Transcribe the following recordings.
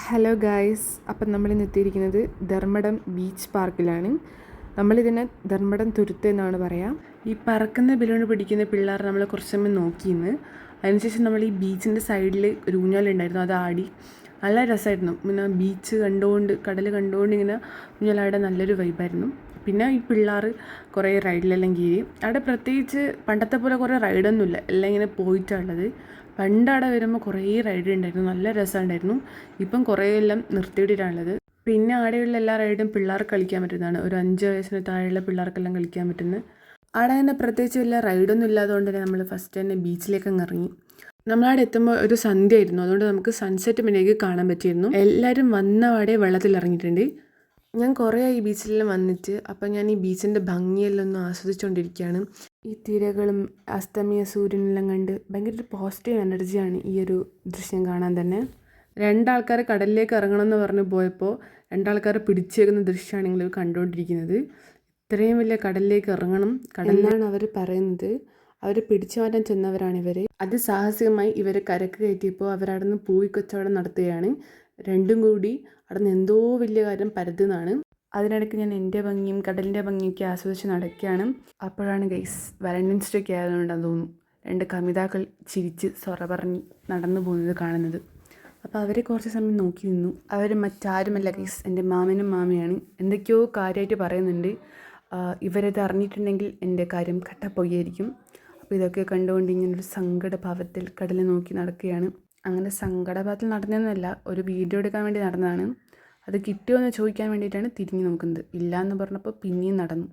Hello guys, അപ്പം നമ്മളിന്ന് എത്തിയിരിക്കുന്നത് ധർമ്മടം ബീച്ച് പാർക്കിലാണ്. നമ്മളിതിനെ ധർമ്മടം തുരുത്ത് എന്നാണ് പറയാം. ഈ പറക്കുന്ന ബലൂൺ പിടിക്കുന്ന പിള്ളേർ നമ്മൾ കുറച്ച് സമയം നോക്കിയിന്ന്. അതിനുശേഷം നമ്മൾ ഈ ബീച്ചിൻ്റെ സൈഡിൽ ഒരു ഊഞ്ഞാലുണ്ടായിരുന്നു, അത് ആടി. നല്ല രസമായിരുന്നു. പിന്നെ ബീച്ച് കണ്ടുകൊണ്ട് കടൽ കണ്ടുകൊണ്ട് ഇങ്ങനെ ഊഞ്ഞാലാടെ നല്ലൊരു വൈബായിരുന്നു. പിന്നെ ഈ പിള്ളേർ കുറേ റൈഡിലെല്ലാം കയറി. അവിടെ പ്രത്യേകിച്ച് പണ്ടത്തെ പോലെ കുറേ റൈഡൊന്നുമില്ല, എല്ലാം ഇങ്ങനെ പോയിട്ടുള്ളത്. പണ്ട് അവിടെ വരുമ്പോൾ കുറേ റൈഡ് ഉണ്ടായിരുന്നു, നല്ല രസമുണ്ടായിരുന്നു. ഇപ്പം കുറേ എല്ലാം നിർത്തിയിട്ടിട്ടാണുള്ളത്. പിന്നെ അവിടെയുള്ള എല്ലാ റൈഡും പിള്ളേർക്ക് കളിക്കാൻ പറ്റുന്നതാണ്. ഒരു 5 വയസ്സിന് താഴെയുള്ള പിള്ളേർക്കെല്ലാം കളിക്കാൻ പറ്റുന്നത്. അവിടെ തന്നെ പ്രത്യേകിച്ച് വലിയ റൈഡൊന്നും ഇല്ലാത്തതുകൊണ്ട് തന്നെ നമ്മൾ ഫസ്റ്റ് തന്നെ ബീച്ചിലേക്ക് അങ്ങ് ഇറങ്ങി. നമ്മളവിടെ എത്തുമ്പോൾ ഒരു സന്ധ്യ ആയിരുന്നു, അതുകൊണ്ട് നമുക്ക് സൺസെറ്റ് മുന്നേക്ക് കാണാൻ പറ്റിയിരുന്നു. എല്ലാവരും വന്നപാടെ വെള്ളത്തിൽ ഇറങ്ങിയിട്ടുണ്ട്. ഞാൻ കുറേ ഈ ബീച്ചിലെല്ലാം വന്നിട്ട് അപ്പം ഞാൻ ഈ ബീച്ചിൻ്റെ ഭംഗിയെല്ലാം ഒന്ന് ആസ്വദിച്ചുകൊണ്ടിരിക്കുകയാണ്. ഈ തിരകളും അസ്തമയ സൂര്യനെല്ലാം കണ്ട് ഭയങ്കര ഒരു പോസിറ്റീവ് എനർജിയാണ് ഈ ഒരു ദൃശ്യം കാണാൻ തന്നെ. 2 ആൾക്കാർ കടലിലേക്ക് ഇറങ്ങണമെന്ന് പറഞ്ഞ് പോയപ്പോൾ 2 ആൾക്കാരെ പിടിച്ചേക്കുന്ന ദൃശ്യമാണ് നിങ്ങൾ കണ്ടുകൊണ്ടിരിക്കുന്നത്. ഇത്രയും വലിയ കടലിലേക്ക് ഇറങ്ങണം കടലിലാണ് അവർ പറയുന്നത്. അവർ പിടിച്ചു മാറ്റാൻ ചെന്നവരാണിവർ. അതിസാഹസികമായി ഇവർ കരക്ക് കയറ്റിയപ്പോൾ അവരവിടെ നിന്ന് പൂയി കച്ചവടം നടത്തുകയാണ്. രണ്ടും കൂടി അവിടെ നിന്ന് എന്തോ വലിയ കാര്യം പരതുന്നതാണ്. അതിനിടയ്ക്ക് ഞാൻ എൻ്റെ ഭംഗിയും കടലിൻ്റെ ഭംഗിയൊക്കെ ആസ്വദിച്ച് നടക്കുകയാണ്. അപ്പോഴാണ് ഗൈസ് വാലന്റൈൻസ് ഡേ ഒക്കെ ആയതുകൊണ്ടാണെന്ന് തോന്നുന്നു 2 കമിതാക്കൾ ചിരിച്ച് സൊറ പറഞ്ഞ് നടന്നു പോകുന്നത് കാണുന്നത്. അപ്പോൾ അവരെ കുറച്ച് സമയം നോക്കി നിന്നു. അവർ മറ്റാരുമല്ല ഗൈസ്, എൻ്റെ മാമനും മാമയാണ്. എന്തൊക്കെയോ കാര്യമായിട്ട് പറയുന്നുണ്ട്. ഇവരത് അറിഞ്ഞിട്ടുണ്ടെങ്കിൽ എൻ്റെ കാര്യം കട്ടപ്പൊയ്യായിരിക്കും. അപ്പോൾ ഇതൊക്കെ കണ്ടുകൊണ്ട് ഇങ്ങനൊരു സങ്കടഭാവത്തിൽ കടലിൽ നോക്കി നടക്കുകയാണ്. അങ്ങനെ സങ്കടഭാവത്തിൽ നടന്നതെന്നല്ല, ഒരു വീഡിയോ എടുക്കാൻ വേണ്ടി നടന്നതാണ്. അത് കിട്ടുമോ എന്ന് ചോദിക്കാൻ വേണ്ടിയിട്ടാണ് തിരിഞ്ഞു നോക്കുന്നത്. ഇല്ല എന്ന് പറഞ്ഞപ്പോൾ പിന്നെയും നടന്നു.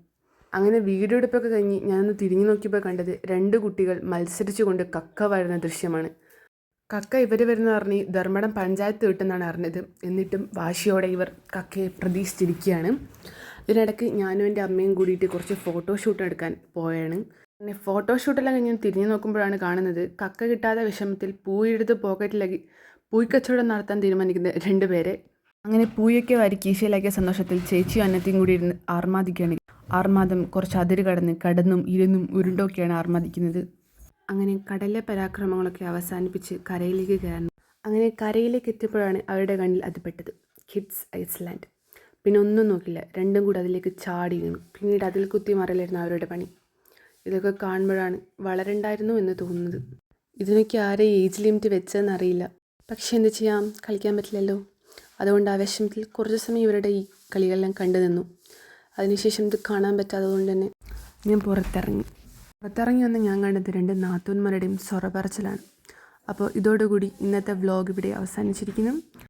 അങ്ങനെ വീഡിയോ എടുപ്പൊക്കെ കഴിഞ്ഞ് ഞാനൊന്ന് തിരിഞ്ഞു നോക്കിയപ്പോൾ കണ്ടത് 2 കുട്ടികൾ മത്സരിച്ചു കൊണ്ട് കക്ക വരുന്ന ദൃശ്യമാണ്. കക്ക ഇവർ വരുന്ന പറഞ്ഞ് ധർമ്മടം പഞ്ചായത്ത് കിട്ടുമെന്നാണ് അറിഞ്ഞത്. എന്നിട്ടും വാശിയോടെ ഇവർ കക്കയെ പ്രതീക്ഷിച്ചിരിക്കുകയാണ്. ഇതിനിടയ്ക്ക് ഞാനും എൻ്റെ അമ്മയും കൂടിയിട്ട് കുറച്ച് ഫോട്ടോഷൂട്ട് എടുക്കാൻ പോയാണ്. പിന്നെ ഫോട്ടോഷൂട്ടെല്ലാം കഴിഞ്ഞ് തിരിഞ്ഞു നോക്കുമ്പോഴാണ് കാണുന്നത് കക്ക കിട്ടാതെ വിഷമത്തിൽ പൂയെടുത്ത് പോക്കറ്റിലാക്കി പൂയ്ക്കച്ചവടം നടത്താൻ തീരുമാനിക്കുന്ന 2 പേരെ. അങ്ങനെ പൂയൊക്കെ വാരി കീശയിലാക്കിയ സന്തോഷത്തിൽ ചേച്ചിയും അന്നത്തെയും കൂടി ഇരുന്ന് ആർമാദിക്കുകയാണ്. ആർമാദം കുറച്ച് അതിര് കടന്നും ഇരുന്നും ഉരുണ്ടൊക്കെയാണ് ആർമാദിക്കുന്നത്. അങ്ങനെ കടലിലെ പരാക്രമങ്ങളൊക്കെ അവസാനിപ്പിച്ച് കരയിലേക്ക് കയറുന്നു. അങ്ങനെ കരയിലേക്ക് എത്തിയപ്പോഴാണ് അവരുടെ കണ്ണിൽ അത് പെട്ടത്, കിഡ്സ് ഐസ്ലാൻഡ്. പിന്നെ ഒന്നും നോക്കില്ല, 2 കൂടി അതിലേക്ക് ചാടി വീണു. പിന്നീട് അതിൽ കുത്തി മറയിലായിരുന്നു അവരുടെ പണി. ഇതൊക്കെ കാണുമ്പോഴാണ് വളരണ്ടായിരുന്നു എന്ന് തോന്നുന്നത്. ഇതിനൊക്കെ ആരെ ഏജ് ലിമിറ്റ് വെച്ചതെന്നറിയില്ല. പക്ഷെ എന്ത് ചെയ്യാം, കളിക്കാൻ പറ്റില്ലല്ലോ. അതുകൊണ്ട് ആ വിഷമത്തിൽ കുറച്ച് സമയം ഇവരുടെ ഈ കളികളെല്ലാം കണ്ടു നിന്നു. അതിനുശേഷം ഇത് കാണാൻ പറ്റാത്തതുകൊണ്ട് തന്നെ ഞാൻ പുറത്തിറങ്ങി വന്ന് ഞാൻ കണ്ടത് 2 നാത്തൂന്മാരുടെയും സൊറ പറച്ചിലാണ്. അപ്പോൾ ഇതോടുകൂടി ഇന്നത്തെ വ്ലോഗ് ഇവിടെ അവസാനിച്ചിരിക്കുന്നു.